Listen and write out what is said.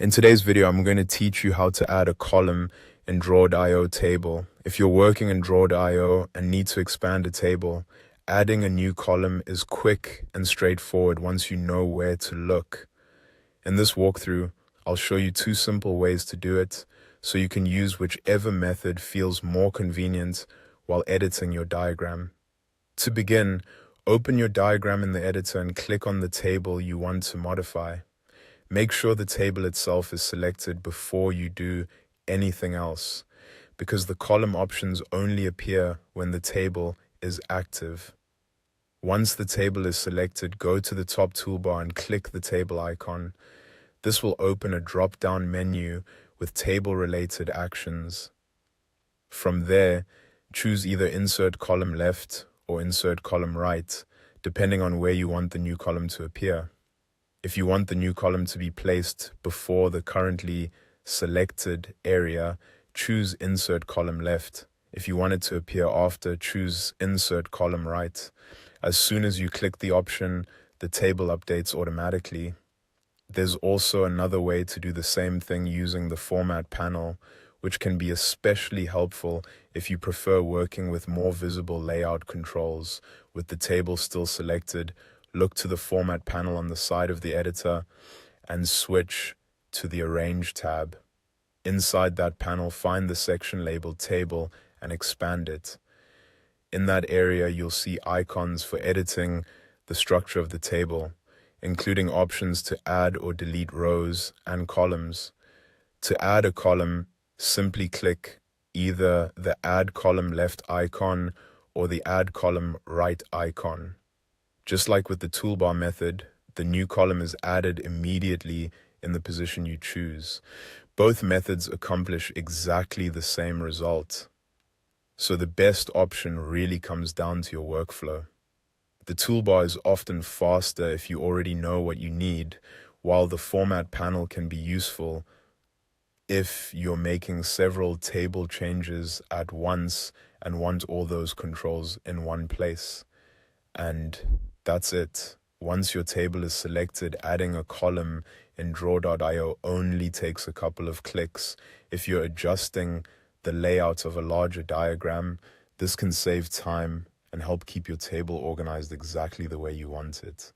In today's video, I'm going to teach you how to add a column in Draw.io table. If you're working in Draw.io and need to expand a table, adding a new column is quick and straightforward once you know where to look. In this walkthrough, I'll show you two simple ways to do it, so you can use whichever method feels more convenient while editing your diagram. To begin, open your diagram in the editor and click on the table you want to modify. Make sure the table itself is selected before you do anything else, because the column options only appear when the table is active. Once the table is selected, go to the top toolbar and click the table icon. This will open a drop-down menu with table-related actions. From there, choose either Insert Column Left or Insert Column Right, depending on where you want the new column to appear. If you want the new column to be placed before the currently selected area, choose Insert Column Left. If you want it to appear after, choose Insert Column Right. As soon as you click the option, the table updates automatically. There's also another way to do the same thing using the Format panel, which can be especially helpful if you prefer working with more visible layout controls. With the table still selected, look to the Format panel on the side of the editor and switch to the Arrange tab. Inside that panel, find the section labeled Table and expand it. In that area, you'll see icons for editing the structure of the table, including options to add or delete rows and columns. To add a column, simply click either the Add Column Left icon or the Add Column Right icon. Just like with the toolbar method, the new column is added immediately in the position you choose. Both methods accomplish exactly the same result. So the best option really comes down to your workflow. The toolbar is often faster if you already know what you need, while the Format panel can be useful if you're making several table changes at once and want all those controls in one place. And that's it. Once your table is selected, adding a column in Draw.io only takes a couple of clicks. If you're adjusting the layout of a larger diagram, this can save time and help keep your table organized exactly the way you want it.